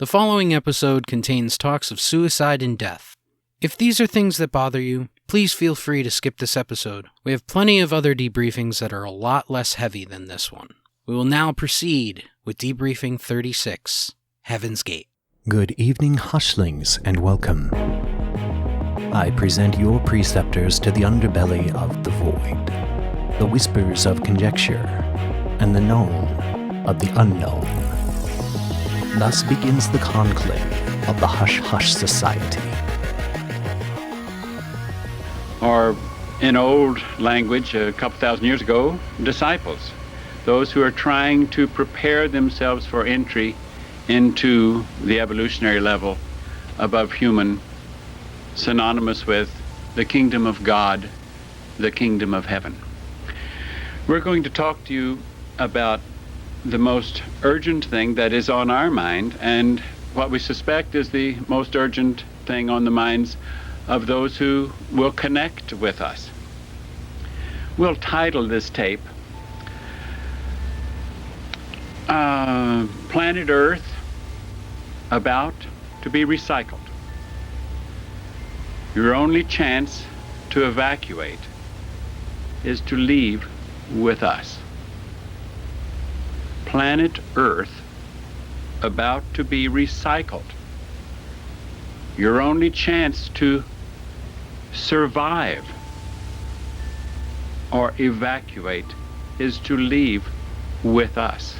The following episode contains talks of suicide and death. If these are things that bother you, please feel free to skip this episode. We have plenty of other debriefings that are a lot less heavy than this one. We will now proceed with Debriefing 36, Heaven's Gate. Good evening, hushlings, and welcome. I present your preceptors to the underbelly of the void, the whispers of conjecture, and the known of the unknown. Thus begins the conclave of the Hush Hush Society. Or, in old language, a couple thousand years ago, disciples. Those who are trying to prepare themselves for entry into the evolutionary level above human, synonymous with the kingdom of God, the kingdom of heaven. We're going to talk to you about the most urgent thing that is on our mind, and what we suspect is the most urgent thing on the minds of those who will connect with us. We'll title this tape Planet Earth About to be Recycled. Your only chance to evacuate is to leave with us. Planet Earth about to be recycled. Your only chance to survive or evacuate is to leave with us.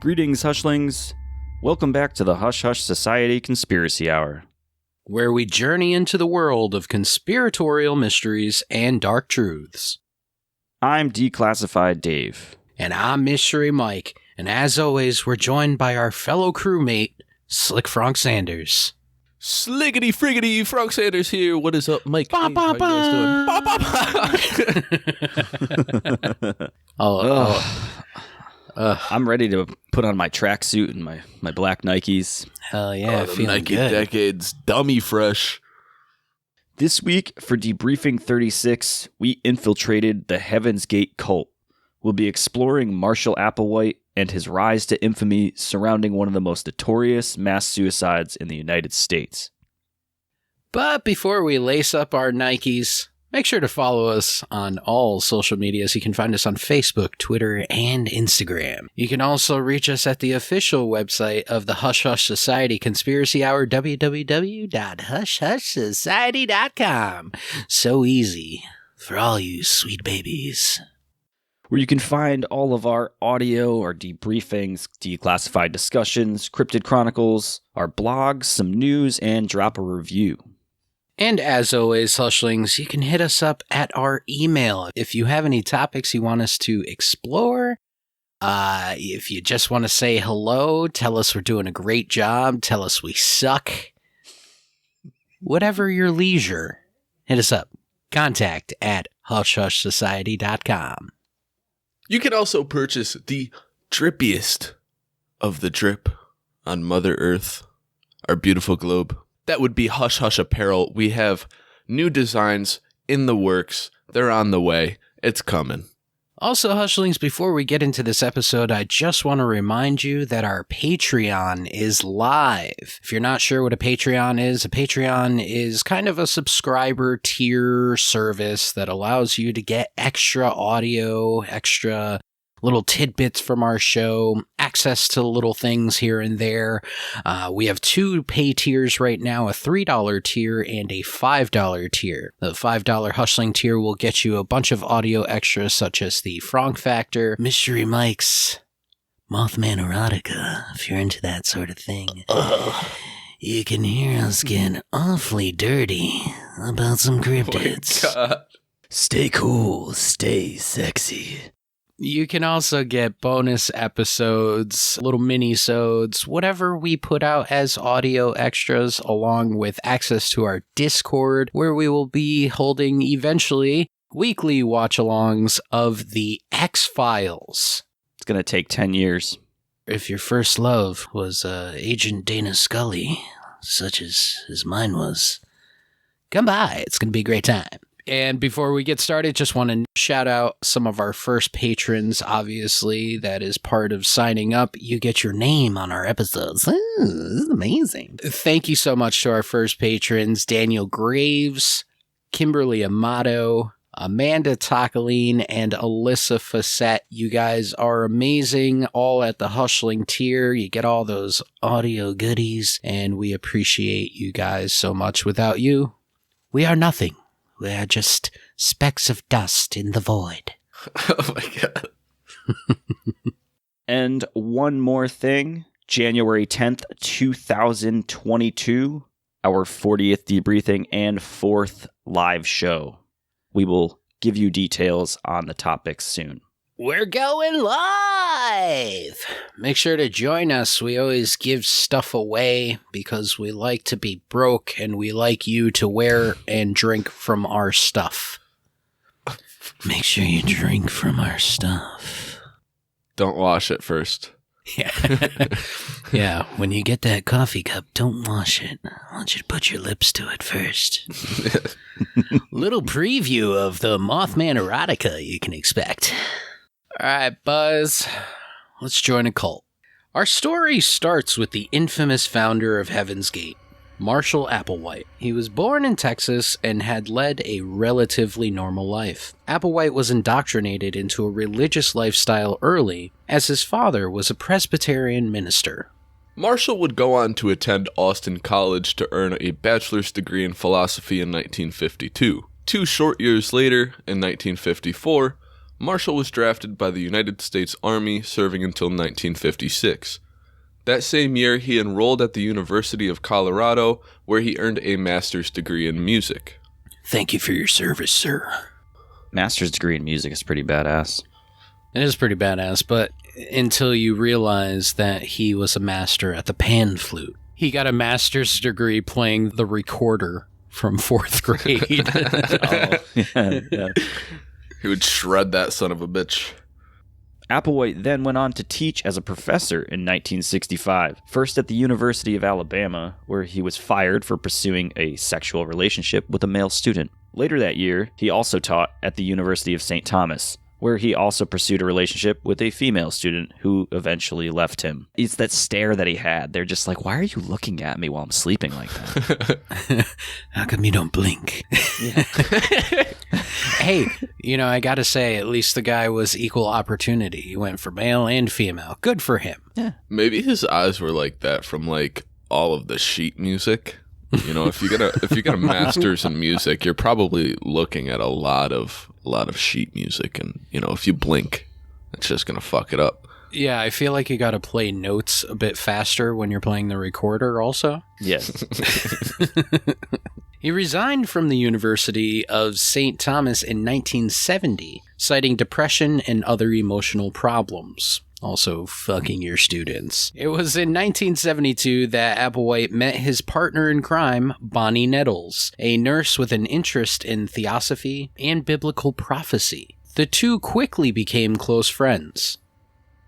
Greetings, Hushlings. Welcome back to the Hush Hush Society Conspiracy Hour, where we journey into the world of conspiratorial mysteries and dark truths. I'm Declassified Dave. And I'm Mystery Mike, and as always, we're joined by our fellow crewmate, Slick Frank Sanders. Slickety friggity, Frank Sanders here. What is up, Mike? Ba, Hey, ba, how you guys doing? I'm ready to put on my tracksuit and my black Nikes. Hell yeah, the feeling Nike good. Decades, dummy fresh. This week, for Debriefing 36, we infiltrated the Heaven's Gate cult. We'll be exploring Marshall Applewhite and his rise to infamy surrounding one of the most notorious mass suicides in the United States. But before we lace up our Nikes, make sure to follow us on all social medias. You can find us on Facebook, Twitter, and Instagram. You can also reach us at the official website of the Hush Hush Society Conspiracy Hour, www.hushhushsociety.com. So easy for all you sweet babies. Where you can find all of our audio, our debriefings, declassified discussions, cryptid chronicles, our blogs, some news, and drop a review. And as always, Hushlings, you can hit us up at our email. If you have any topics you want us to explore, if you just want to say hello, tell us we're doing a great job, tell us we suck, whatever your leisure, hit us up. Contact at hushhushsociety.com. You can also purchase the drippiest of the drip on Mother Earth, our beautiful globe. That would be Hush Hush Apparel. We have new designs in the works. They're on the way. It's coming. Also, Hushlings, before we get into this episode, I just want to remind you that our Patreon is live. If you're not sure what a Patreon is kind of a subscriber tier service that allows you to get extra audio, extra little tidbits from our show, access to little things here and there. We have two pay tiers right now, a $3 tier and a $5 tier. The $5 Hushling tier will get you a bunch of audio extras such as the Frank Factor, Mystery Mike's Mothman Erotica, if you're into that sort of thing. You can hear us get awfully dirty about some cryptids. Oh my God. Stay cool, stay sexy. You can also get bonus episodes, little mini-sodes, whatever we put out as audio extras, along with access to our Discord, where we will be holding, eventually, weekly watch-alongs of the X-Files. It's going to take 10 years. If your first love was Agent Dana Scully, such as mine was, come by. It's going to be a great time. And before we get started, just want to shout out some of our first patrons. Obviously, that is part of signing up. You get your name on our episodes. Ooh, this is amazing. Thank you so much to our first patrons, Daniel Graves, Kimberly Amato, Amanda Tokaline, and Alyssa Facette. You guys are amazing, all at the Hushling tier. You get all those audio goodies, and we appreciate you guys so much. Without you, we are nothing. We are just specks of dust in the void. Oh my God. And one more thing, January 10th, 2022, our 40th debriefing and 4th live show. We will give you details on the topics soon. We're going live! Make sure to join us. We always give stuff away because we like to be broke and we like you to wear and drink from our stuff. Make sure you drink from our stuff. Don't wash it first. Yeah. Yeah, when you get that coffee cup, don't wash it. I want you to put your lips to it first. Little preview of the Mothman erotica you can expect. All right, Buzz, let's join a cult. Our story starts with the infamous founder of Heaven's Gate, Marshall Applewhite. He was born in Texas and had led a relatively normal life. Applewhite was indoctrinated into a religious lifestyle early, as his father was a Presbyterian minister. Marshall would go on to attend Austin College to earn a bachelor's degree in philosophy in 1952. 2 short years later, in 1954, Marshall was drafted by the United States Army, serving until 1956. That same year, he enrolled at the University of Colorado, where he earned a master's degree in music. Thank you for your service, sir. Master's degree in music is pretty badass. It is pretty badass, but until you realize that he was a master at the pan flute. He got a master's degree playing the recorder from 4th grade. Yeah. He would shred that son of a bitch. Applewhite then went on to teach as a professor in 1965, first at the University of Alabama, where he was fired for pursuing a sexual relationship with a male student. Later that year, he also taught at the University of St. Thomas, where he also pursued a relationship with a female student who eventually left him. It's that stare that he had. They're just like, why are you looking at me while I'm sleeping like that? How come you don't blink? Hey, I gotta say, at least the guy was equal opportunity. He went for male and female. Good for him. Yeah. Maybe his eyes were like that from all of the sheet music. If you get a master's in music, you're probably looking at a lot of sheet music, and if you blink, it's just gonna fuck it up. Yeah, I feel like you gotta play notes a bit faster when you're playing the recorder also. Yes. He resigned from the University of St. Thomas in 1970, citing depression and other emotional problems. Also fucking your students. It was in 1972 that Applewhite met his partner in crime, Bonnie Nettles, a nurse with an interest in theosophy and biblical prophecy. The two quickly became close friends.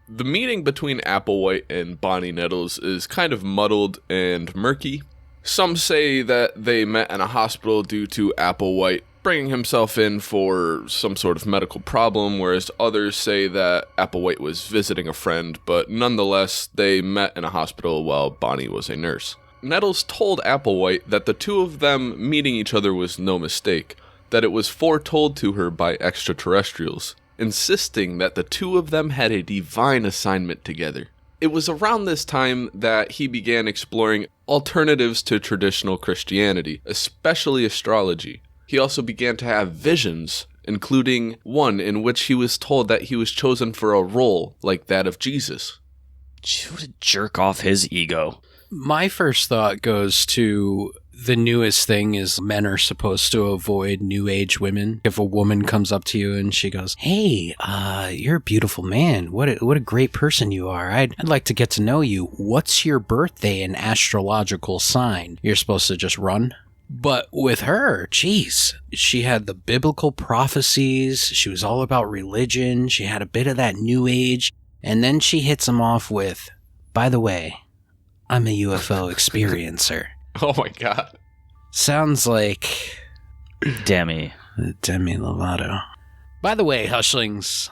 The meeting between Applewhite and Bonnie Nettles is kind of muddled and murky. Some say that they met in a hospital due to Applewhite bringing himself in for some sort of medical problem, whereas others say that Applewhite was visiting a friend, but nonetheless, they met in a hospital while Bonnie was a nurse. Nettles told Applewhite that the two of them meeting each other was no mistake, that it was foretold to her by extraterrestrials, insisting that the two of them had a divine assignment together. It was around this time that he began exploring alternatives to traditional Christianity, especially astrology. He also began to have visions, including one in which he was told that he was chosen for a role like that of Jesus. What a jerk off his ego. My first thought goes to the newest thing is men are supposed to avoid new age women. If a woman comes up to you and she goes, "Hey, you're a beautiful man. What a great person you are. I'd like to get to know you. What's your birthday and astrological sign?" You're supposed to just run. But with her, geez, she had the biblical prophecies. She was all about religion. She had a bit of that new age. And then she hits him off with, "By the way, I'm a UFO experiencer." Oh my god. Sounds like... Demi. Demi Lovato. By the way, Hushlings,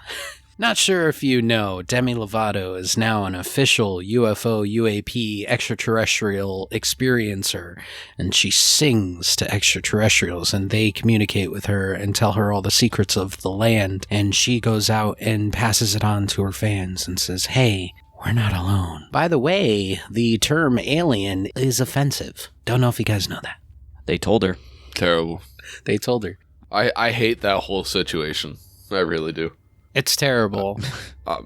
not sure if you know, Demi Lovato is now an official UFO, UAP, extraterrestrial experiencer, and she sings to extraterrestrials, and they communicate with her and tell her all the secrets of the land, and she goes out and passes it on to her fans and says, hey, we're not alone. By the way, the term alien is offensive. Don't know if you guys know that. They told her. Terrible. They told her. I hate that whole situation. I really do. It's terrible.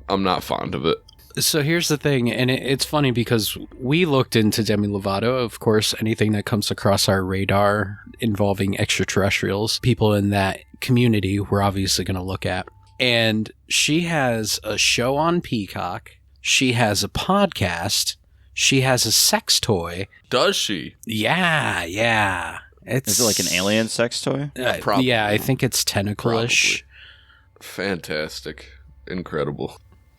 I'm not fond of it. So here's the thing, and it's funny because we looked into Demi Lovato. Of course, anything that comes across our radar involving extraterrestrials, people in that community, we're obviously going to look at. And she has a show on Peacock. She has a podcast. She has a sex toy. Does she? Yeah. Is it like an alien sex toy? Probably. Yeah, I think it's tentacle-ish. Fantastic. Incredible.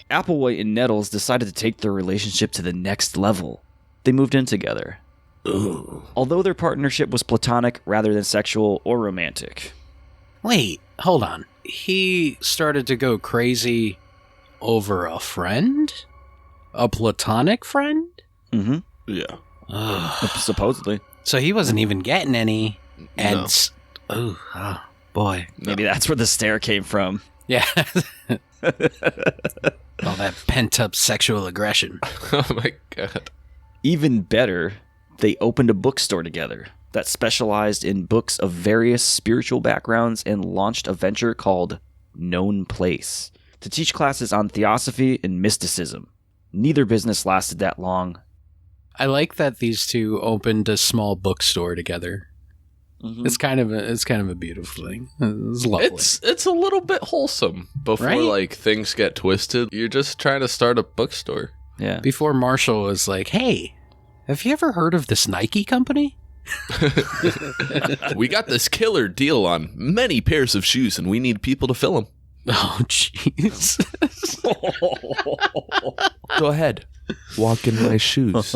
Applewhite and Nettles decided to take their relationship to the next level. They moved in together. Ooh. Although their partnership was platonic rather than sexual or romantic. Wait, hold on. He started to go crazy over a friend? A platonic friend? Mm-hmm. Yeah. Ugh. Supposedly. So he wasn't even getting any. And No. Oh, boy. Maybe that's where the stare came from. Yeah. All that pent-up sexual aggression. Oh my god. Even better, they opened a bookstore together that specialized in books of various spiritual backgrounds and launched a venture called Known Place to teach classes on theosophy and mysticism. Neither business lasted that long. I like that these two opened a small bookstore together. Mm-hmm. It's kind of a beautiful thing. It's lovely. It's a little bit wholesome before Right? like things get twisted. You're just trying to start a bookstore. Yeah. Before Marshall was like, hey, have you ever heard of this Nike company? We got this killer deal on many pairs of shoes and we need people to fill them. Oh, jeez. Go ahead. Walk in my shoes.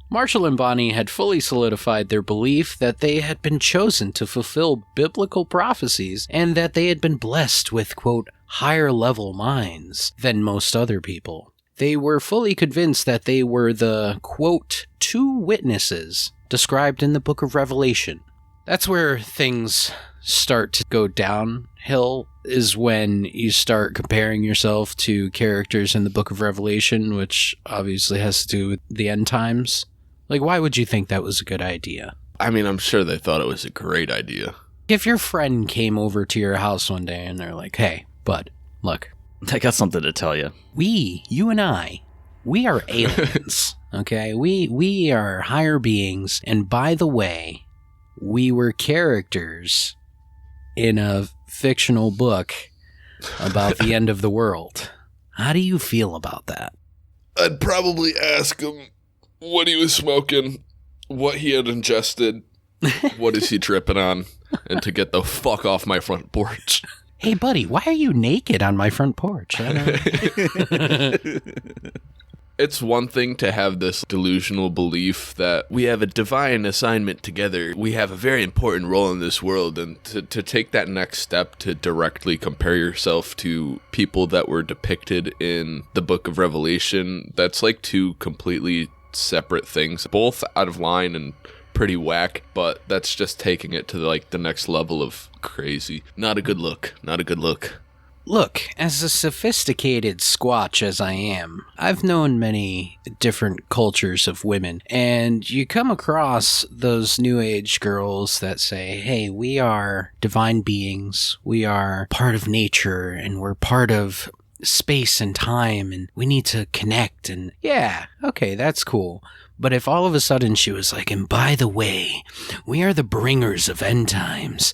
Marshall and Bonnie had fully solidified their belief that they had been chosen to fulfill biblical prophecies and that they had been blessed with, quote, higher level minds than most other people. They were fully convinced that they were the, quote, two witnesses described in the book of Revelation. That's where things start to go downhill, is when you start comparing yourself to characters in the book of Revelation, which obviously has to do with the end times. Like, why would you think that was a good idea? I mean, I'm sure they thought it was a great idea. If your friend came over to your house one day and they're like, hey, bud, look, I got something to tell you. you and I, we are aliens, okay? We are higher beings, and by the way, we were characters in a fictional book about the end of the world. How do you feel about that? I'd probably ask him what he was smoking, what he had ingested, what is he tripping on, and to get the fuck off my front porch. Hey, buddy, why are you naked on my front porch? I don't... It's one thing to have this delusional belief that we have a divine assignment together. We have a very important role in this world. And to take that next step to directly compare yourself to people that were depicted in the book of Revelation, that's like two completely separate things, both out of line and pretty whack, but that's just taking it to like the next level of crazy. Not a good look. Not a good look. Look, as a sophisticated squatch as I am, I've known many different cultures of women, and you come across those new age girls that say, hey, we are divine beings, we are part of nature, and we're part of space and time, and we need to connect, and yeah, okay, that's cool. But if all of a sudden she was like, and by the way, we are the bringers of end times.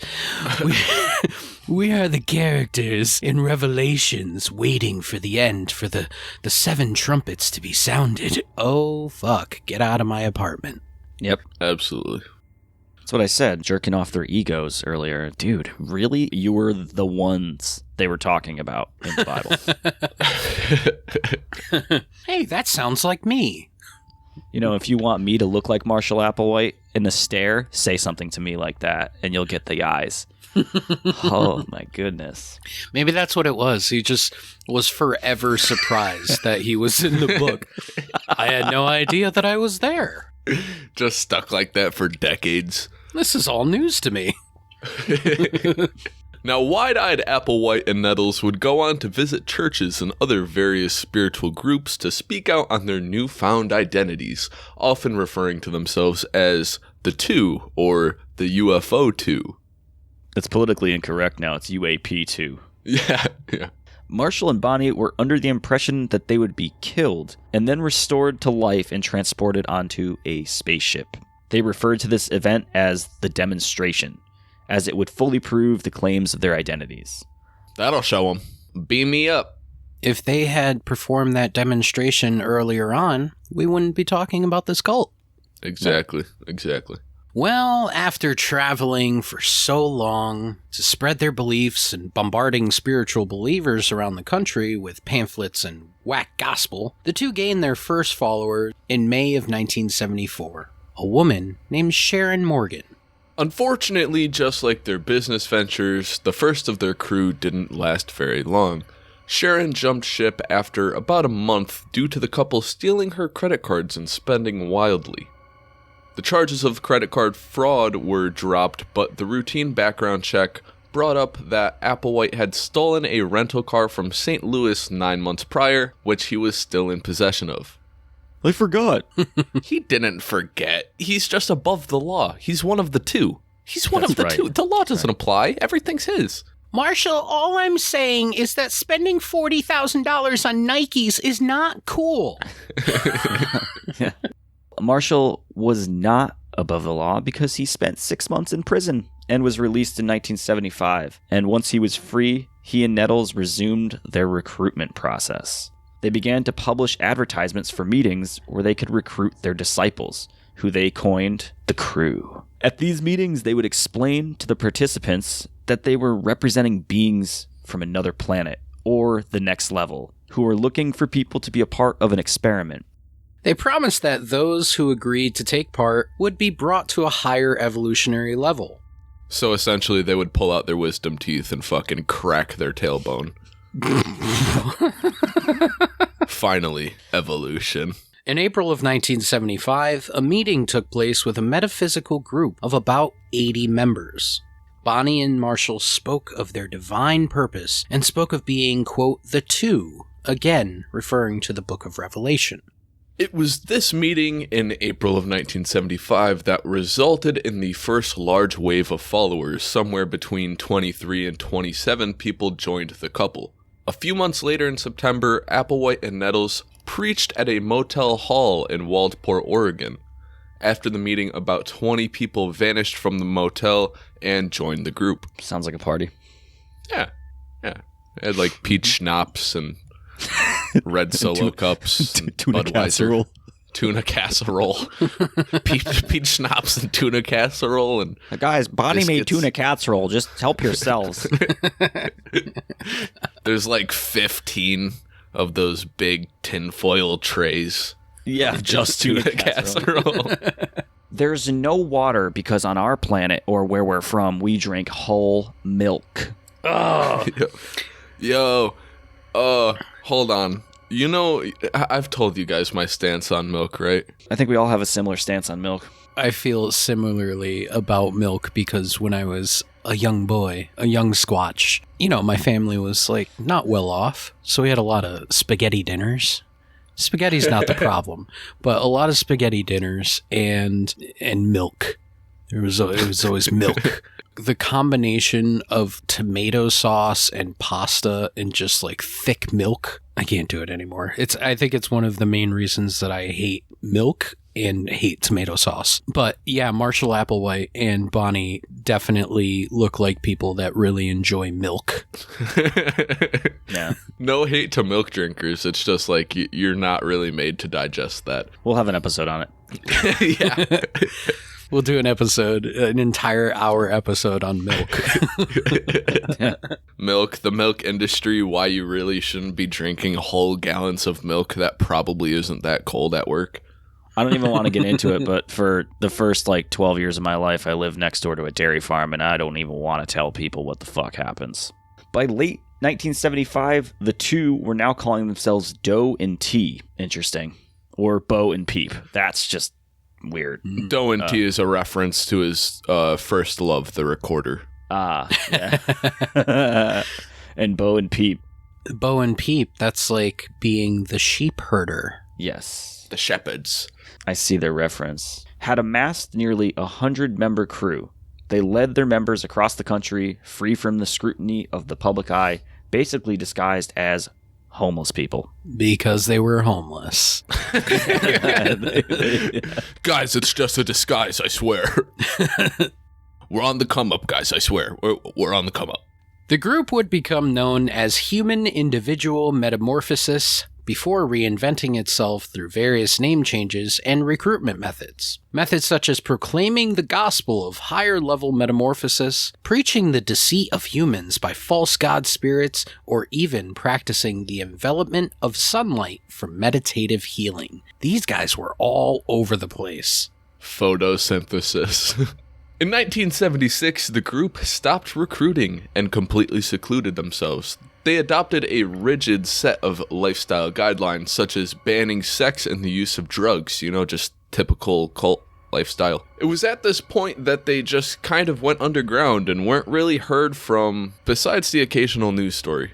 We are the characters in Revelations waiting for the end, for the 7 trumpets to be sounded. Oh, fuck. Get out of my apartment. Yep. Absolutely. That's what I said, jerking off their egos earlier. Dude, really? You were the ones they were talking about in the Bible. Hey, that sounds like me. If you want me to look like Marshall Applewhite in the stare, say something to me like that, and you'll get the eyes. Oh, my goodness. Maybe that's what it was. He just was forever surprised that he was in the book. I had no idea that I was there. Just stuck like that for decades. This is all news to me. Now, wide-eyed Applewhite and Nettles would go on to visit churches and other various spiritual groups to speak out on their newfound identities, often referring to themselves as the Two or the UFO Two. It's politically incorrect now. It's UAP2. Yeah. Marshall and Bonnie were under the impression that they would be killed and then restored to life and transported onto a spaceship. They referred to this event as the demonstration, as it would fully prove the claims of their identities. That'll show them. Beam me up. If they had performed that demonstration earlier on, we wouldn't be talking about this cult. Exactly. Well, after traveling for so long to spread their beliefs and bombarding spiritual believers around the country with pamphlets and whack gospel, the two gained their first follower in May of 1974, a woman named Sharon Morgan. Unfortunately, just like their business ventures, the first of their crew didn't last very long. Sharon jumped ship after about a month due to the couple stealing her credit cards and spending wildly. The charges of credit card fraud were dropped, but the routine background check brought up that Applewhite had stolen a rental car from St. Louis 9 months prior, which he was still in possession of. I forgot. He didn't forget. He's just above the law. He's one of the two. He's one That's of the right. two. The law doesn't apply. Everything's his. Marshall, all I'm saying is that spending $40,000 on Nikes is not cool. Marshall was not above the law because he spent 6 months in prison and was released in 1975. And once he was free, he and Nettles resumed their recruitment process. They began to publish advertisements for meetings where they could recruit their disciples, who they coined the crew. At these meetings, they would explain to the participants that they were representing beings from another planet or the next level, who were looking for people to be a part of an experiment. They promised that those who agreed to take part would be brought to a higher evolutionary level. So essentially, they would pull out their wisdom teeth and fucking crack their tailbone. Finally, evolution. In April of 1975, a meeting took place with a metaphysical group of about 80 members. Bonnie and Marshall spoke of their divine purpose and spoke of being, quote, the Two, again referring to the Book of Revelation. It was this meeting in April of 1975 that resulted in the first large wave of followers. Somewhere between 23 and 27 people joined the couple. A few months later in September, Applewhite and Nettles preached at a motel hall in Waldport, Oregon. After the meeting, about 20 people vanished from the motel and joined the group. Sounds like a party. Yeah. It had like peach schnapps and red Solo cups and tuna Budweiser. casserole. Tuna casserole. peach schnapps and tuna casserole. And Guys, Bonnie made biscuits. tuna casserole. Just help yourselves. There's like 15 of those big tinfoil trays. Yeah, Just tuna casserole. There's no water because on our planet, or where we're from, we drink whole milk. Yo, hold on. You know, I've told you guys my stance on milk, right? I think we all have a similar stance on milk. I feel similarly about milk because when I was a young boy, a young squatch, my family was like not well off, so we had a lot of spaghetti dinners. Spaghetti's not the problem, but a lot of spaghetti dinners and milk. It was always milk. The combination of tomato sauce and pasta and just like thick milk, I can't do it anymore. I think it's one of the main reasons that I hate milk and hate tomato sauce. But yeah, Marshall Applewhite and Bonnie definitely look like people that really enjoy milk. Yeah. No hate to milk drinkers. It's just like you're not really made to digest that. We'll have an episode on it. Yeah. We'll do an entire hour episode on milk. Milk, the milk industry, why you really shouldn't be drinking whole gallons of milk that probably isn't that cold at work. I don't even want to get into it, but for the first 12 years of my life, I lived next door to a dairy farm, and I don't even want to tell people what the fuck happens. By late 1975, the two were now calling themselves Doe and T. Interesting. Or Bo and Peep. That's just weird. Doe and T is a reference to his first love, the recorder. Yeah. And Bo and Peep. Bo and Peep, that's like being the sheep herder. Yes. The shepherds. I see their reference. Had amassed nearly 100-member crew. They led their members across the country, free from the scrutiny of the public eye, basically disguised as homeless people. Because they were homeless. Guys, it's just a disguise, I swear. We're on the come up, guys, I swear. We're on the come up. The group would become known as Human Individual Metamorphosis before reinventing itself through various name changes and recruitment methods. Methods such as proclaiming the gospel of higher-level metamorphosis, preaching the deceit of humans by false god spirits, or even practicing the envelopment of sunlight for meditative healing. These guys were all over the place. Photosynthesis. In 1976, the group stopped recruiting and completely secluded themselves. They adopted a rigid set of lifestyle guidelines, such as banning sex and the use of drugs, just typical cult lifestyle. It was at this point that they just kind of went underground and weren't really heard from, besides the occasional news story.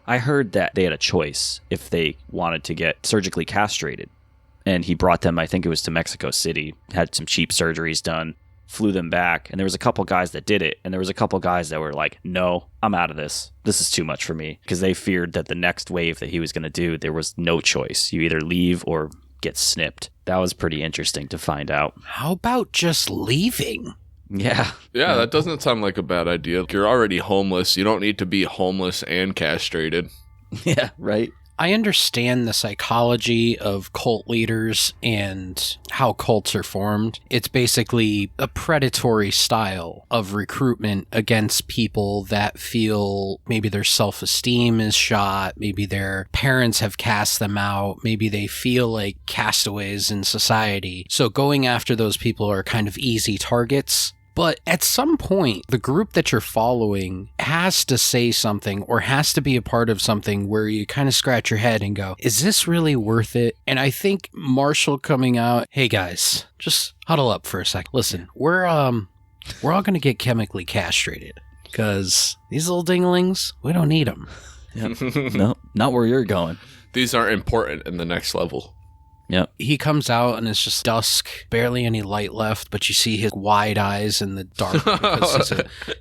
I heard that they had a choice if they wanted to get surgically castrated. And he brought them, I think it was to Mexico City, had some cheap surgeries done, flew them back, and there was a couple guys that did it, and there was a couple guys that were like, no, I'm out of this. This is too much for me, because they feared that the next wave that he was going to do, there was no choice. You either leave or get snipped. That was pretty interesting to find out. How about just leaving? Yeah. Yeah, that doesn't sound like a bad idea. You're already homeless. You don't need to be homeless and castrated. Yeah, right. I understand the psychology of cult leaders and how cults are formed. It's basically a predatory style of recruitment against people that feel maybe their self-esteem is shot, maybe their parents have cast them out, maybe they feel like castaways in society. So going after those people are kind of easy targets. But at some point, the group that you're following has to say something or has to be a part of something where you kind of scratch your head and go, is this really worth it? And I think Marshall coming out, hey guys, just huddle up for a second. Listen, we're all going to get chemically castrated because these little dinglings, we don't need them. Yep. No, not where you're going. These aren't important in the next level. Yep. He comes out and it's just dusk, barely any light left, but you see his wide eyes in the dark because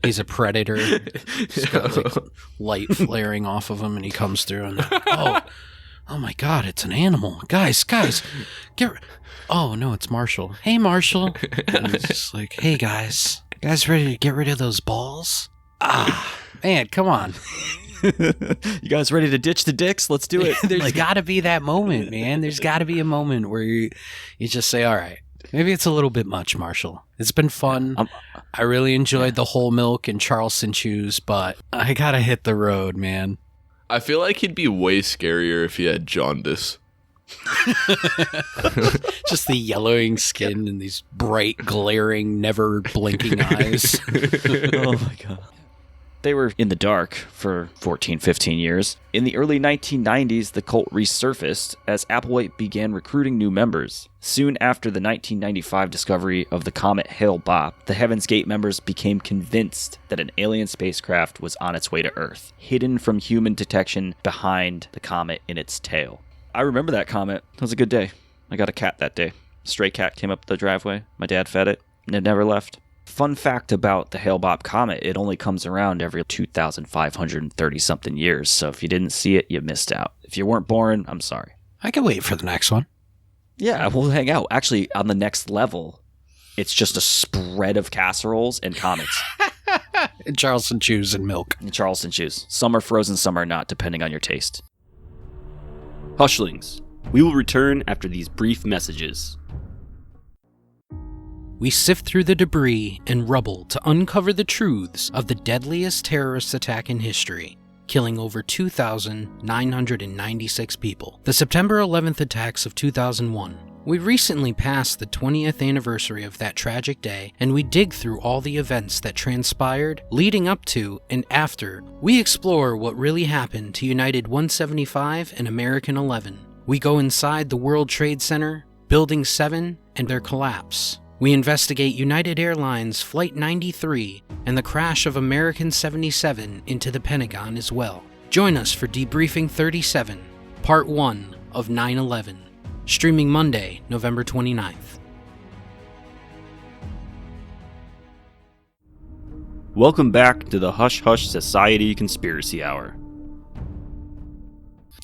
he's a predator. He's got like light flaring off of him and he comes through and oh my God, it's an animal. Guys, oh no, it's Marshall. Hey, Marshall. And it's just like, hey guys ready to get rid of those balls? Man, come on. You guys ready to ditch the dicks? Let's do it. There's got to be that moment, man. There's got to be a moment where you just say, all right, maybe it's a little bit much, Marshall. It's been fun. I really enjoyed the whole milk and Charleston chews, but I got to hit the road, man. I feel like he'd be way scarier if he had jaundice. Just the yellowing skin and these bright, glaring, never blinking eyes. Oh my God. They were in the dark for 14, 15 years. In the early 1990s, the cult resurfaced as Applewhite began recruiting new members. Soon after the 1995 discovery of the comet Hale-Bopp, the Heaven's Gate members became convinced that an alien spacecraft was on its way to Earth, hidden from human detection behind the comet in its tail. I remember that comet. It was a good day. I got a cat that day. A stray cat came up the driveway. My dad fed it, and it never left. Fun fact about the Hale-Bopp comet, it only comes around every 2,530-something years, so if you didn't see it, you missed out. If you weren't born, I'm sorry. I can wait for the next one. Yeah, we'll hang out. Actually, on the next level, it's just a spread of casseroles and comets. And Charleston chews and milk. And Charleston chews. Some are frozen, some are not, depending on your taste. Hushlings, we will return after these brief messages. We sift through the debris and rubble to uncover the truths of the deadliest terrorist attack in history, killing over 2,996 people. The September 11th attacks of 2001 We recently passed the 20th anniversary of that tragic day, and we dig through all the events that transpired leading up to and after. We explore what really happened to United 175 and American 11. We go inside the World Trade Center, Building 7, and their collapse. We investigate United Airlines Flight 93 and the crash of American 77 into the Pentagon as well. Join us for Debriefing 37, Part 1 of 9/11, streaming Monday, November 29th. Welcome back to the Hush Hush Society Conspiracy Hour.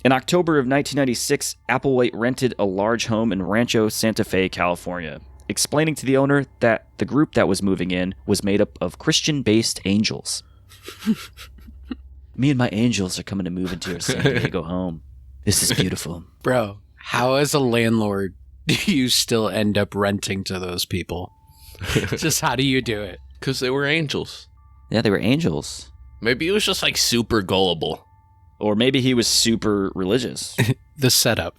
In October of 1996, Applewhite rented a large home in Rancho Santa Fe, California, explaining to the owner that the group that was moving in was made up of Christian-based angels. Me and my angels are coming to move into your San Diego home. This is beautiful. Bro, how as a landlord do you still end up renting to those people? Just how do you do it? Because they were angels. Yeah, they were angels. Maybe he was just like super gullible. Or maybe he was super religious. The setup.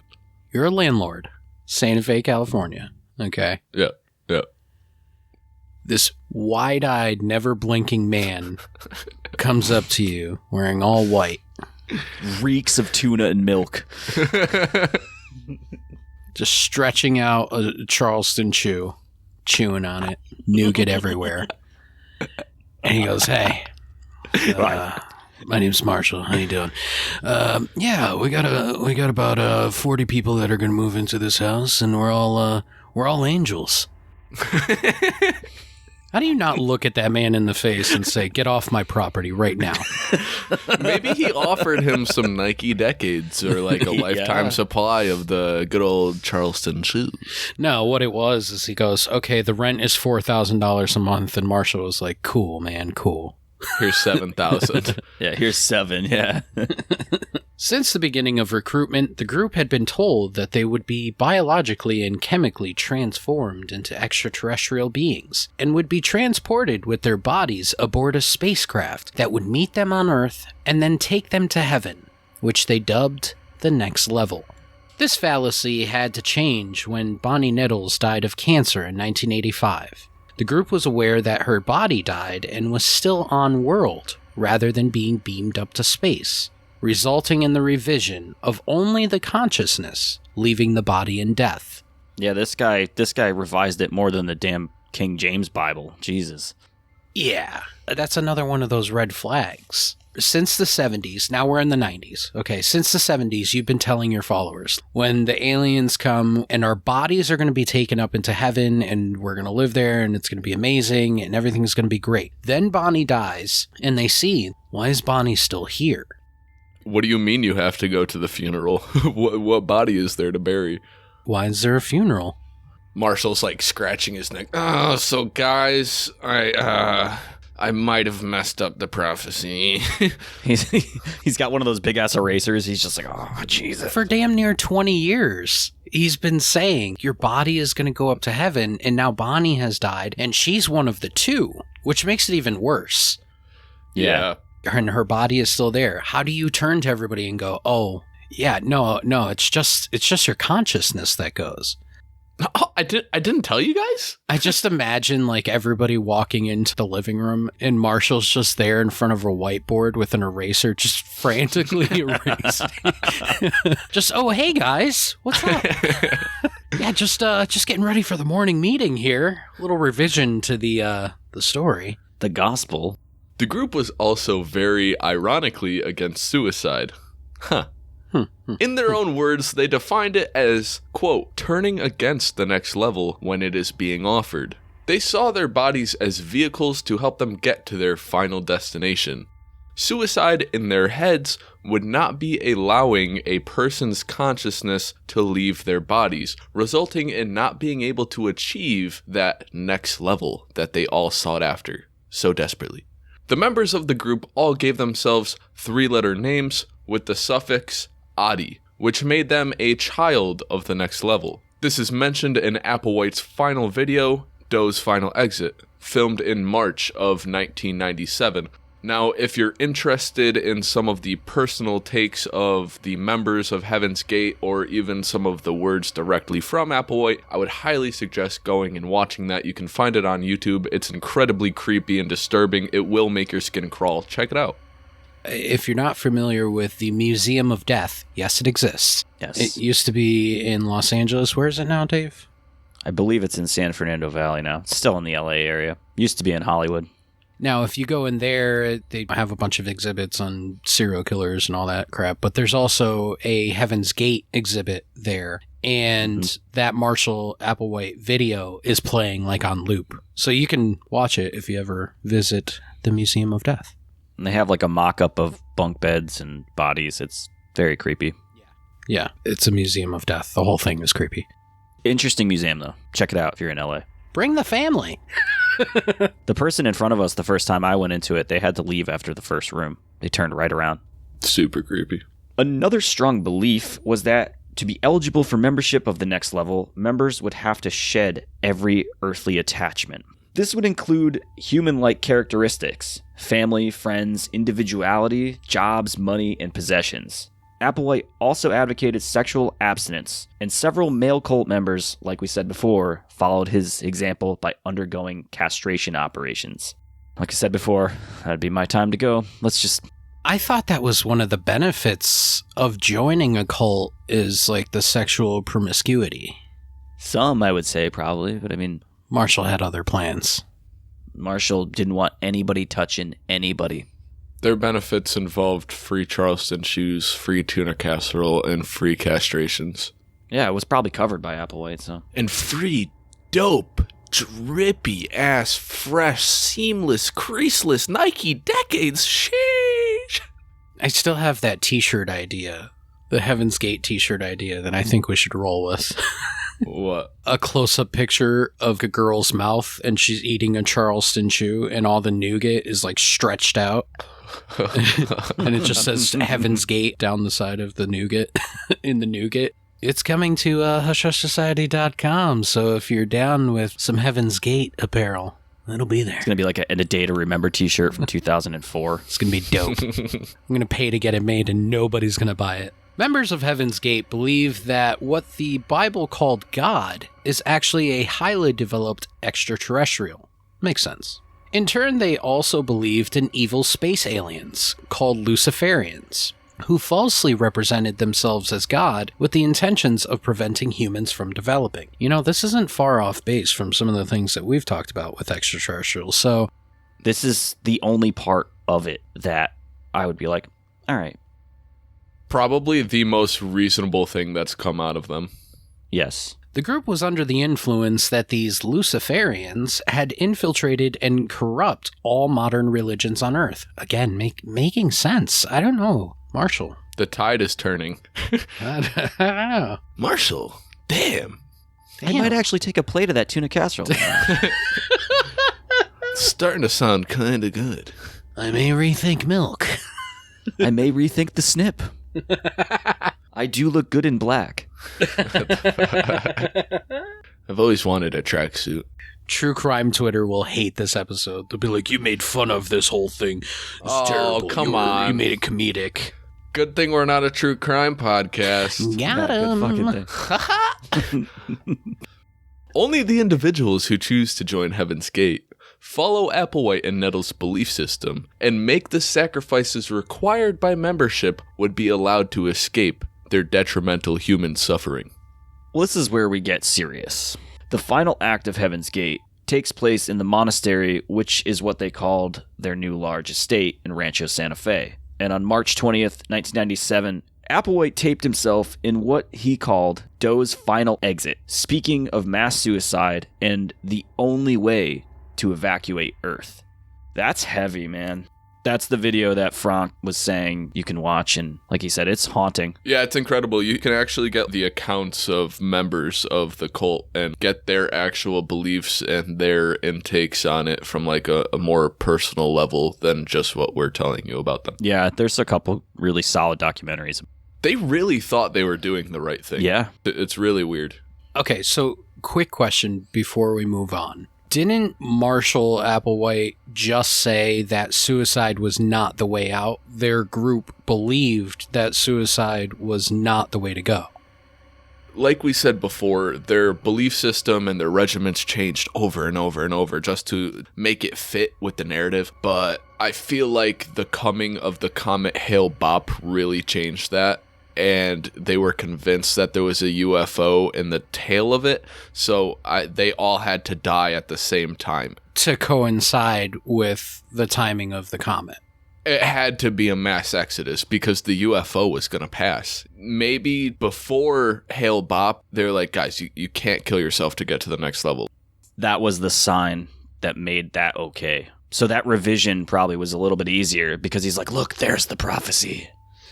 You're a landlord. Santa Fe, California. Okay. Yeah. This wide-eyed, never-blinking man comes up to you wearing all white. Reeks of tuna and milk. Just stretching out a Charleston chew. Chewing on it. Nougat everywhere. And he goes, hey. My name's Marshall. How you doing? Yeah, we got about 40 people that are going to move into this house, and we're all angels. How do you not look at that man in the face and say, "Get off my property right now"? Maybe he offered him some Nike Decades or like a lifetime supply of the good old Charleston shoes. No, what it was is he goes, "Okay, the rent is $4,000 a month," and Marshall was like, "Cool, man, cool. Here's 7,000. Yeah, here's 7, yeah. Since the beginning of recruitment, the group had been told that they would be biologically and chemically transformed into extraterrestrial beings and would be transported with their bodies aboard a spacecraft that would meet them on Earth and then take them to heaven, which they dubbed the next level. This fallacy had to change when Bonnie Nettles died of cancer in 1985. The group was aware that her body died and was still on world rather than being beamed up to space, resulting in the revision of only the consciousness leaving the body in death. Yeah, this guy revised it more than the damn King James Bible. Jesus. Yeah, that's another one of those red flags. Since the 70s, now we're in the 90s. Okay, since the 70s, you've been telling your followers, when the aliens come and our bodies are going to be taken up into heaven and we're going to live there and it's going to be amazing and everything's going to be great. Then Bonnie dies and they see, why is Bonnie still here? What do you mean you have to go to the funeral? What body is there to bury? Why is there a funeral? Marshall's like scratching his neck. Oh, so guys, I might have messed up the prophecy. He's got one of those big ass erasers. He's just like, oh, Jesus. For damn near 20 years, he's been saying your body is going to go up to heaven, and now Bonnie has died, and she's one of the two, which makes it even worse. Yeah. And her body is still there. How do you turn to everybody and go, oh, yeah, no, it's just your consciousness that goes. Oh, I didn't tell you guys? I just imagine like everybody walking into the living room and Marshall's just there in front of a whiteboard with an eraser just frantically erasing. Just, oh, hey guys, what's up? Yeah, just getting ready for the morning meeting here. A little revision to the story. The gospel. The group was also very ironically against suicide. Huh. In their own words, they defined it as, quote, turning against the next level when it is being offered. They saw their bodies as vehicles to help them get to their final destination. Suicide in their heads would not be allowing a person's consciousness to leave their bodies, resulting in not being able to achieve that next level that they all sought after so desperately. The members of the group all gave themselves 3-letter names with the suffix Adi, which made them a child of the next level. This is mentioned in Applewhite's final video, Doe's Final Exit, filmed in March of 1997. Now, if you're interested in some of the personal takes of the members of Heaven's Gate, or even some of the words directly from Applewhite, I would highly suggest going and watching that. You can find it on YouTube. It's incredibly creepy and disturbing. It will make your skin crawl. Check it out. If you're not familiar with the Museum of Death, yes, it exists. Yes. It used to be in Los Angeles. Where is it now, Dave? I believe it's in San Fernando Valley now. It's still in the LA area. Used to be in Hollywood. Now, if you go in there, they have a bunch of exhibits on serial killers and all that crap, but there's also a Heaven's Gate exhibit there, and that Marshall Applewhite video is playing like on loop. So you can watch it if you ever visit the Museum of Death. And they have like a mock-up of bunk beds and bodies. It's very creepy. Yeah, it's a Museum of Death. The whole thing is creepy. Interesting museum, though. Check it out if you're in LA. Bring the family. The person in front of us, the first time I went into it, they had to leave after the first room. They turned right around. Super creepy. Another strong belief was that to be eligible for membership of the next level, members would have to shed every earthly attachment. This would include human-like characteristics, family, friends, individuality, jobs, money, and possessions. Applewhite also advocated sexual abstinence, and several male cult members, like we said before, followed his example by undergoing castration operations. Like I said before, that'd be my time to go. I thought that was one of the benefits of joining a cult is like the sexual promiscuity. Some, I would say, probably, but I mean... Marshall had other plans. Marshall didn't want anybody touching anybody. Their benefits involved free Charleston shoes, free tuna casserole, and free castrations. Yeah, it was probably covered by Applewhite, so... And free dope, drippy ass, fresh, seamless, creaseless Nike Decades. Sheesh! I still have that t-shirt idea. The Heaven's Gate t-shirt idea that I think we should roll with. What? A close-up picture of a girl's mouth, and she's eating a Charleston chew, and all the nougat is like stretched out. And it just says Heaven's Gate down the side of the nougat, in the nougat. It's coming to hushhushsociety.com, so if you're down with some Heaven's Gate apparel, it'll be there. It's going to be like a Day to Remember t-shirt from 2004. It's going to be dope. I'm going to pay to get it made, and nobody's going to buy it. Members of Heaven's Gate believe that what the Bible called God is actually a highly developed extraterrestrial. Makes sense. In turn, they also believed in evil space aliens, called Luciferians, who falsely represented themselves as God with the intentions of preventing humans from developing. You know, this isn't far off base from some of the things that we've talked about with extraterrestrials, so... This is the only part of it that I would be like, all right. Probably the most reasonable thing that's come out of them. Yes. The group was under the influence that these Luciferians had infiltrated and corrupt all modern religions on Earth. Again, making sense. I don't know. Marshall. The tide is turning. I don't know. Marshall, damn. I might actually take a plate of that tuna casserole. It's starting to sound kind of good. I may rethink milk. I may rethink the snip. I do look good in black. I've always wanted a tracksuit. True crime Twitter will hate this episode. They'll be like, you made fun of this whole thing. It's terrible. Come on. You made it comedic. Good thing we're not a true crime podcast. Got him. Only the individuals who choose to join Heaven's Gate, follow Applewhite and Nettle's belief system, and make the sacrifices required by membership would be allowed to escape their detrimental human suffering. Well, this is where we get serious. The final act of Heaven's Gate takes place in the monastery, which is what they called their new large estate in Rancho Santa Fe. And on March 20th, 1997, Applewhite taped himself in what he called Doe's final exit, speaking of mass suicide and the only way to evacuate Earth. That's heavy, man. That's the video that Frank was saying you can watch, and like he said, it's haunting. Yeah, it's incredible. You can actually get the accounts of members of the cult and get their actual beliefs and their intakes on it from like a more personal level than just what we're telling you about them. Yeah, there's a couple really solid documentaries. They really thought they were doing the right thing. Yeah. It's really weird. Okay, so quick question before we move on. Didn't Marshall Applewhite just say that suicide was not the way out? Their group believed that suicide was not the way to go. Like we said before, their belief system and their regiments changed over and over and over just to make it fit with the narrative. But I feel like the coming of the comet Hale-Bopp really changed that. And they were convinced that there was a UFO in the tail of it. So they all had to die at the same time. To coincide with the timing of the comet. It had to be a mass exodus because the UFO was going to pass. Maybe before Hale-Bopp, they're like, guys, you can't kill yourself to get to the next level. That was the sign that made that okay. So that revision probably was a little bit easier because he's like, look, there's the prophecy.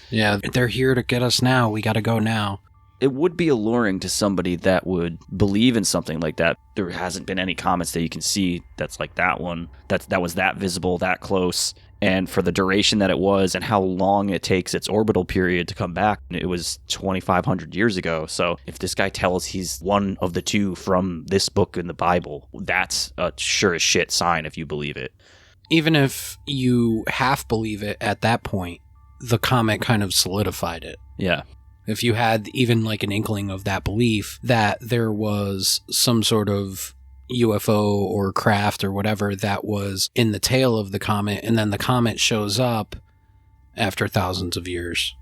Yeah, they're here to get us now. We got to go now. It would be alluring to somebody that would believe in something like that. There hasn't been any comments that you can see that's like that one. That was that visible, that close. And for the duration that it was and how long it takes its orbital period to come back, it was 2,500 years ago. So if this guy tells he's one of the two from this book in the Bible, that's a sure as shit sign if you believe it. Even if you half believe it at that point, the comet kind of solidified it. Yeah. If you had even like an inkling of that belief that there was some sort of UFO or craft or whatever that was in the tail of the comet, and then the comet shows up after thousands of years.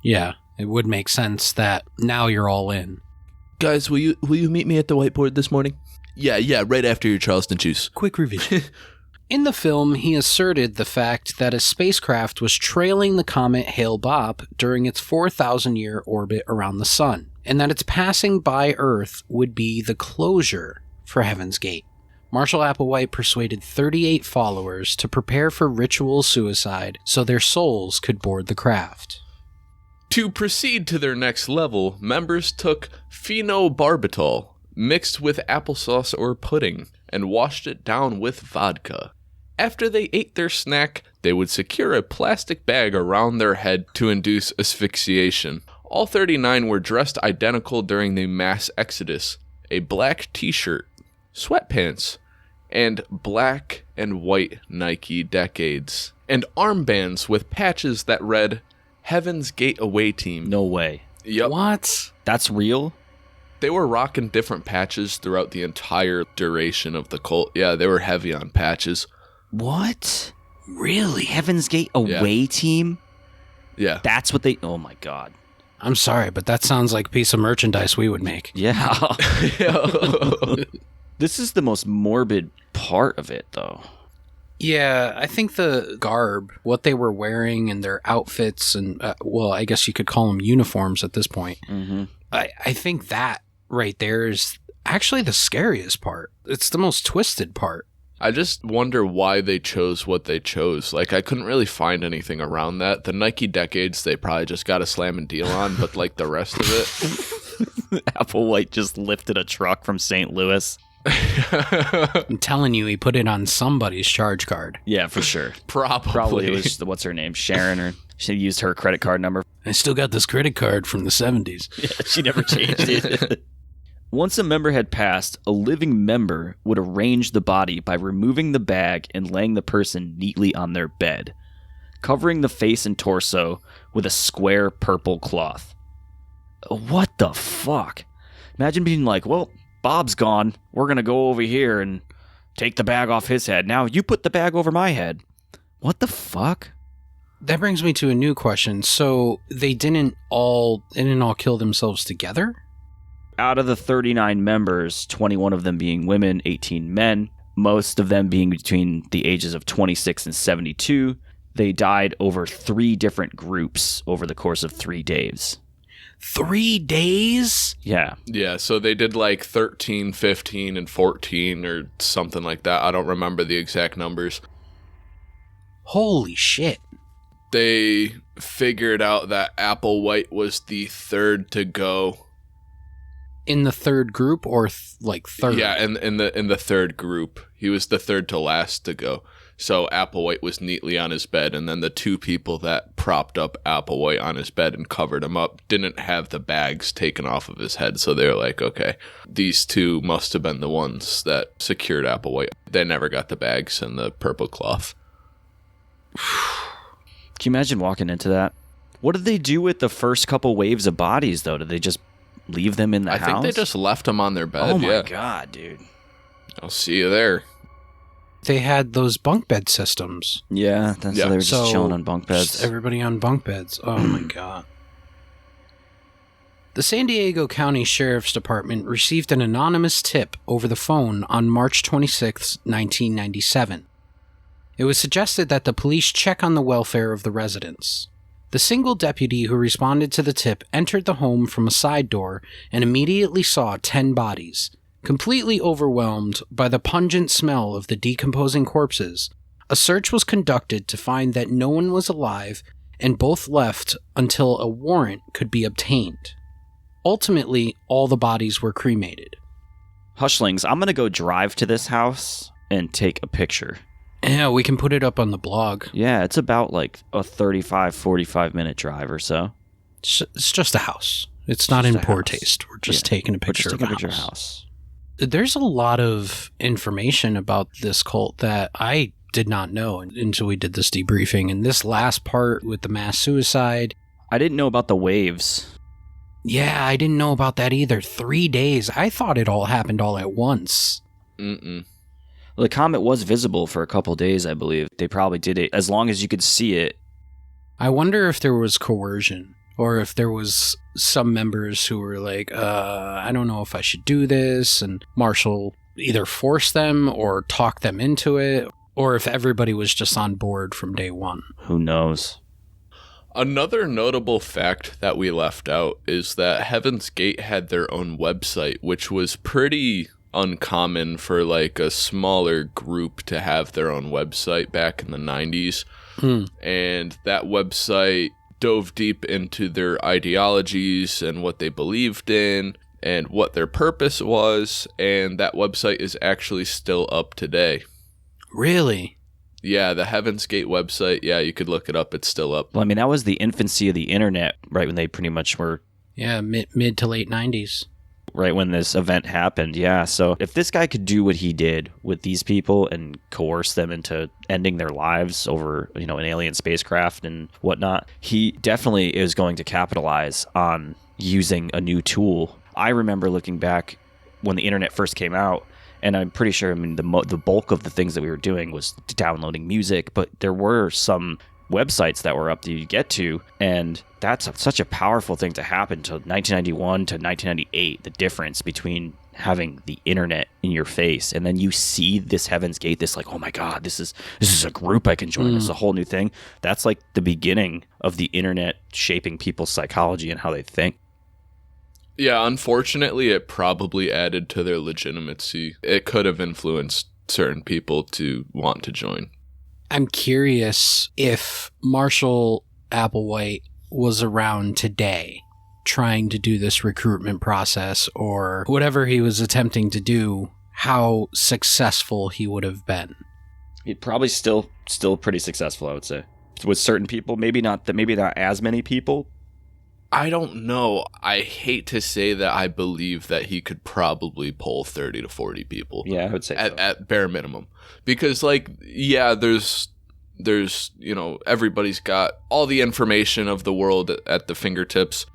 Yeah, it would make sense that now you're all in. Guys, will you meet me at the whiteboard this morning? Yeah, right after your Charleston juice. Quick revision. In the film, he asserted the fact that a spacecraft was trailing the comet Hale-Bopp during its 4,000-year orbit around the sun, and that its passing by Earth would be the closure for Heaven's Gate. Marshall Applewhite persuaded 38 followers to prepare for ritual suicide so their souls could board the craft. To proceed to their next level, members took phenobarbital, mixed with applesauce or pudding, and washed it down with vodka. After they ate their snack, they would secure a plastic bag around their head to induce asphyxiation. All 39 were dressed identical during the mass exodus. A black t-shirt, sweatpants, and black and white Nike Decades, and armbands with patches that read, Heaven's Gate Away Team. No way. Yep. What? That's real? They were rocking different patches throughout the entire duration of the cult. Yeah, they were heavy on patches. What? Really? Heaven's Gate Away Team? Yeah. That's what they... Oh my god. I'm sorry, but that sounds like a piece of merchandise we would make. Yeah. This is the most morbid part of it, though. Yeah, I think the garb, what they were wearing and their outfits and, well, I guess you could call them uniforms at this point. Mm-hmm. I think that right there is actually the scariest part. It's the most twisted part. I just wonder why they chose what they chose. Like, I couldn't really find anything around that. The Nike Decades, they probably just got a slamming deal on, but like the rest of it... Applewhite just lifted a truck from St. Louis. I'm telling you, he put it on somebody's charge card. Yeah, for sure. Probably. It was, what's her name, Sharon, or she used her credit card number. I still got this credit card from the 70s. Yeah, she never changed it. Once a member had passed, a living member would arrange the body by removing the bag and laying the person neatly on their bed, covering the face and torso with a square purple cloth. What the fuck? Imagine being like, well, Bob's gone. We're going to go over here and take the bag off his head. Now you put the bag over my head. What the fuck? That brings me to a new question. So they didn't all kill themselves together? Out of the 39 members, 21 of them being women, 18 men, most of them being between the ages of 26 and 72, they died over 3 different groups over the course of 3 days. 3 days? Yeah. Yeah, so they did like 13, 15, and 14 or something like that. I don't remember the exact numbers. Holy shit. They figured out that Applewhite was the third to go. In the third group or third? Yeah, in the third group. He was the third to last to go. So Applewhite was neatly on his bed, and then the two people that propped up Applewhite on his bed and covered him up didn't have the bags taken off of his head. So they were like, okay, these two must have been the ones that secured Applewhite. They never got the bags and the purple cloth. Can you imagine walking into that? What did they do with the first couple waves of bodies, though? Did they just leave them in the house? I think they just left them on their bed. Oh my God, dude. I'll see you there. They had those bunk bed systems. Yeah, so they were just chilling on bunk beds. Just everybody on bunk beds. Oh my God. The San Diego County Sheriff's Department received an anonymous tip over the phone on March 26, 1997. It was suggested that the police check on the welfare of the residents. The single deputy who responded to the tip entered the home from a side door and immediately saw 10 bodies. Completely overwhelmed by the pungent smell of the decomposing corpses, a search was conducted to find that no one was alive and both left until a warrant could be obtained. Ultimately, all the bodies were cremated. Hushlings, I'm going to go drive to this house and take a picture. Yeah, we can put it up on the blog. Yeah, it's about like a 45 minute drive or so. It's just a house. It's not in poor taste. We're just taking a picture of a house. There's a lot of information about this cult that I did not know until we did this debriefing. And this last part with the mass suicide. I didn't know about the waves. Yeah, I didn't know about that either. 3 days. I thought it all happened all at once. Well, the comet was visible for a couple days, I believe. They probably did it as long as you could see it. I wonder if there was coercion or if there was some members who were like, I don't know if I should do this. And Marshall either forced them or talked them into it, or if everybody was just on board from day one. Who knows? Another notable fact that we left out is that Heaven's Gate had their own website, which was pretty uncommon for like a smaller group to have their own website back in the 90s. And that website dove deep into their ideologies and what they believed in and what their purpose was, and that website is actually still up today. Really? Yeah, the Heaven's Gate website, yeah, you could look it up, it's still up. Well, I mean, that was the infancy of the internet, right when they pretty much were... Yeah, mid to late 90s. Right when this event happened, yeah. So if this guy could do what he did with these people and coerce them into ending their lives over, an alien spacecraft and whatnot, he definitely is going to capitalize on using a new tool. I remember looking back when the internet first came out, and I'm pretty sure, the bulk of the things that we were doing was downloading music, but there were some websites that were up that you get to, and that's such a powerful thing to happen to 1991 to 1998, the difference between having the internet in your face and then you see this Heaven's Gate, this like, oh my God, this is a group I can join, this is a whole new thing. That's like the beginning of the internet shaping people's psychology and how they think. Yeah, unfortunately, it probably added to their legitimacy. It could have influenced certain people to want to join. I'm curious if Marshall Applewhite was around today trying to do this recruitment process or whatever he was attempting to do, how successful he would have been. He'd probably still pretty successful, I would say. With certain people, maybe not as many people. I don't know. I hate to say that I believe that he could probably pull 30 to 40 people. Yeah, I would say so. At bare minimum. Because, there's everybody's got all the information of the world at the fingertips,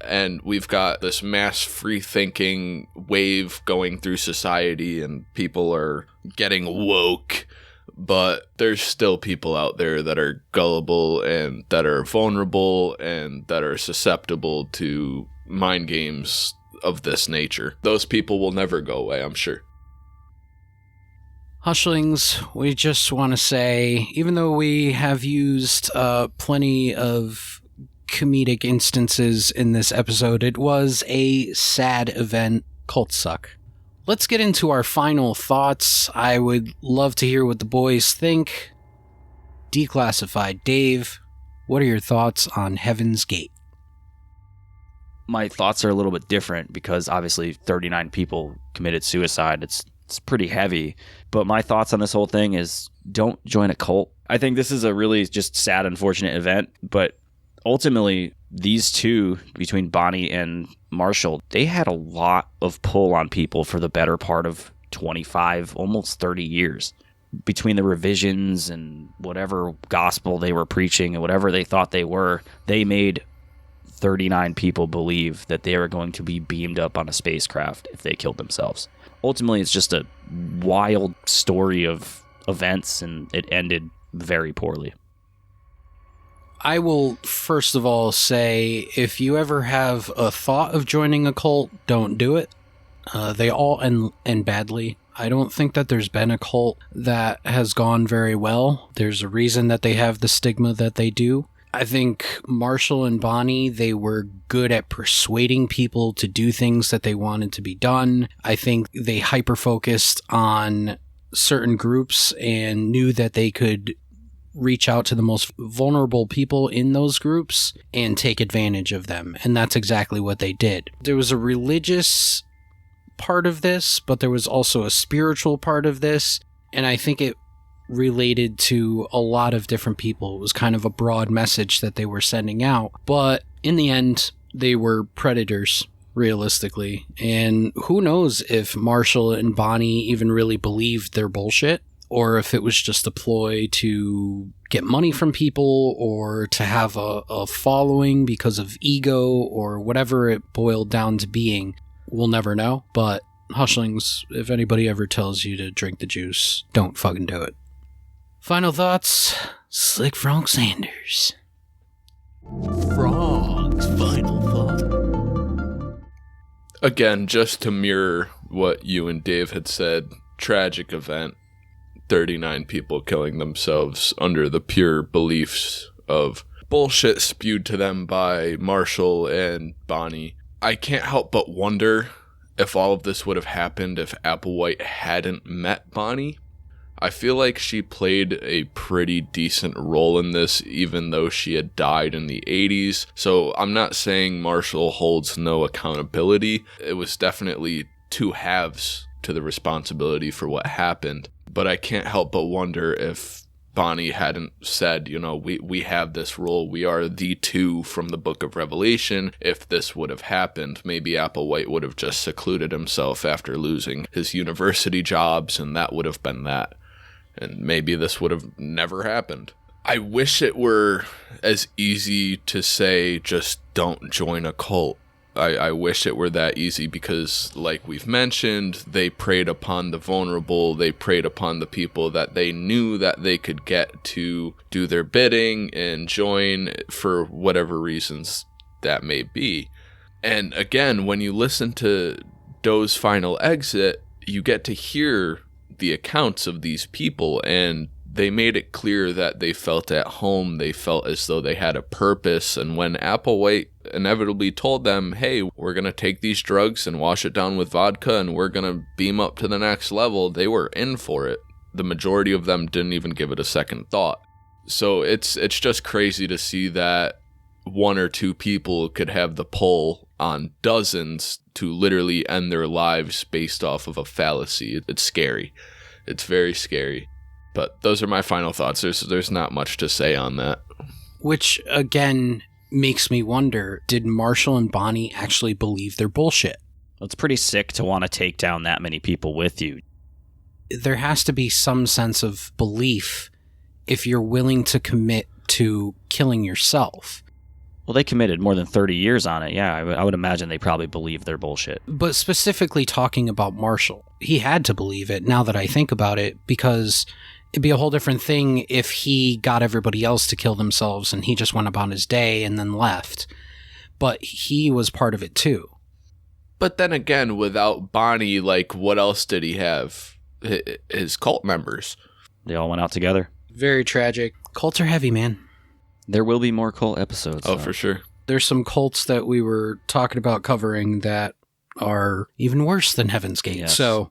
and we've got this mass free thinking wave going through society, and people are getting woke. But there's still people out there that are gullible and that are vulnerable and that are susceptible to mind games of this nature. Those people will never go away, I'm sure. Hushlings, we just want to say, even though we have used plenty of comedic instances in this episode, it was a sad event. Cults suck. Let's get into our final thoughts. I would love to hear what the boys think. Declassified Dave, what are your thoughts on Heaven's Gate? My thoughts are a little bit different because obviously 39 people committed suicide. It's It's pretty heavy. But my thoughts on this whole thing is don't join a cult. I think this is a really just sad, unfortunate event. But ultimately, these two, between Bonnie and Marshall, they had a lot of pull on people for the better part of 25, almost 30 years. Between the revisions and whatever gospel they were preaching and whatever they thought they were, they made 39 people believe that they were going to be beamed up on a spacecraft if they killed themselves. Ultimately, it's just a wild story of events, and it ended very poorly. I will first of all say, if you ever have a thought of joining a cult, don't do it. They all end badly. I don't think that there's been a cult that has gone very well. There's a reason that they have the stigma that they do. I think Marshall and Bonnie, they were good at persuading people to do things that they wanted to be done. I think they hyper-focused on certain groups and knew that they could reach out to the most vulnerable people in those groups and take advantage of them. And that's exactly what they did. There was a religious part of this, but there was also a spiritual part of this. And I think it related to a lot of different people. It was kind of a broad message that they were sending out. But in the end, they were predators, realistically. And who knows if Marshall and Bonnie even really believed their bullshit, or if it was just a ploy to get money from people or to have a following because of ego or whatever it boiled down to being. We'll never know. But Hushlings, if anybody ever tells you to drink the juice, don't fucking do it. Final thoughts, Slick Frank Sanders. Frog's final thought. Again, just to mirror what you and Dave had said, tragic event. 39 people killing themselves under the pure beliefs of bullshit spewed to them by Marshall and Bonnie. I can't help but wonder if all of this would have happened if Applewhite hadn't met Bonnie. I feel like she played a pretty decent role in this, even though she had died in the 80s. So I'm not saying Marshall holds no accountability. It was definitely two halves to the responsibility for what happened. But I can't help but wonder if Bonnie hadn't said, we have this role, we are the two from the Book of Revelation. If this would have happened, maybe Applewhite would have just secluded himself after losing his university jobs, and that would have been that. And maybe this would have never happened. I wish it were as easy to say, just don't join a cult. I wish it were that easy because, like we've mentioned, they preyed upon the vulnerable. They preyed upon the people that they knew that they could get to do their bidding and join for whatever reasons that may be. And again, when you listen to Doe's final exit, you get to hear the accounts of these people, and they made it clear that they felt at home. They felt as though they had a purpose. And when Applewhite inevitably told them, hey, we're going to take these drugs and wash it down with vodka and we're going to beam up to the next level, they were in for it. The majority of them didn't even give it a second thought. So it's just crazy to see that one or two people could have the pull on dozens to literally end their lives based off of a fallacy. It's scary. It's very scary. But those are my final thoughts. There's not much to say on that. Which, again, makes me wonder, did Marshall and Bonnie actually believe their bullshit? Well, it's pretty sick to want to take down that many people with you. There has to be some sense of belief if you're willing to commit to killing yourself. Well, they committed more than 30 years on it. Yeah, I would imagine they probably believe their bullshit. But specifically talking about Marshall, he had to believe it, now that I think about it, because it'd be a whole different thing if he got everybody else to kill themselves and he just went about his day and then left. But he was part of it too. But then again, without Bonnie, what else did he have? His cult members. They all went out together. Very tragic. Cults are heavy, man. There will be more cult episodes. Oh, for sure. There's some cults that we were talking about covering that are even worse than Heaven's Gate. Yes. So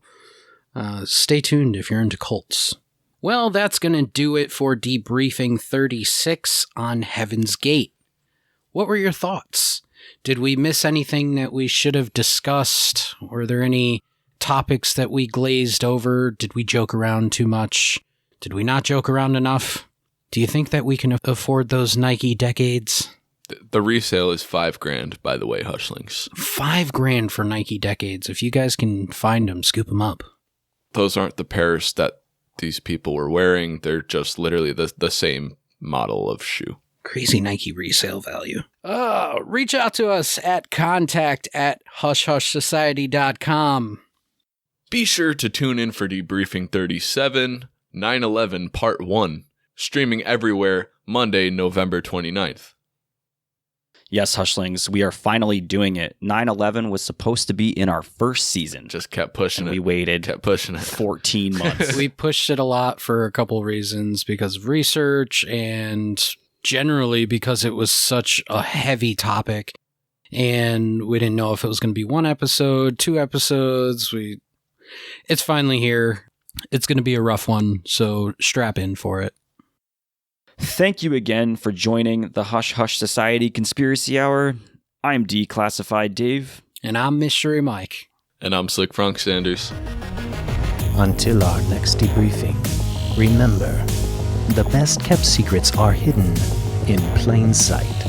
stay tuned if you're into cults. Well, that's going to do it for Debriefing 36 on Heaven's Gate. What were your thoughts? Did we miss anything that we should have discussed? Were there any topics that we glazed over? Did we joke around too much? Did we not joke around enough? Do you think that we can afford those Nike decades? The resale is $5,000, by the way, Hushlings. $5,000 for Nike decades. If you guys can find them, scoop them up. Those aren't the pairs that these people were wearing. They're just literally the same model of shoe. Crazy Nike resale value. Reach out to us at contact@hushhushsociety.com. Be sure to tune in for Debriefing 37, 9/11 Part 1, streaming everywhere Monday, November 29th. Yes, Hushlings, we are finally doing it. 9/11 was supposed to be in our first season. Just kept pushing it. We waited Kept pushing it. 14 months. We pushed it a lot for a couple reasons, because of research and generally because it was such a heavy topic. And we didn't know if it was going to be 1 episode, 2 episodes. It's finally here. It's going to be a rough one, so strap in for it. Thank you again for joining the Hush Hush Society Conspiracy Hour. I'm Declassified Dave. And I'm Mystery Mike. And I'm Slick Frank Sanders. Until our next debriefing, remember, the best kept secrets are hidden in plain sight.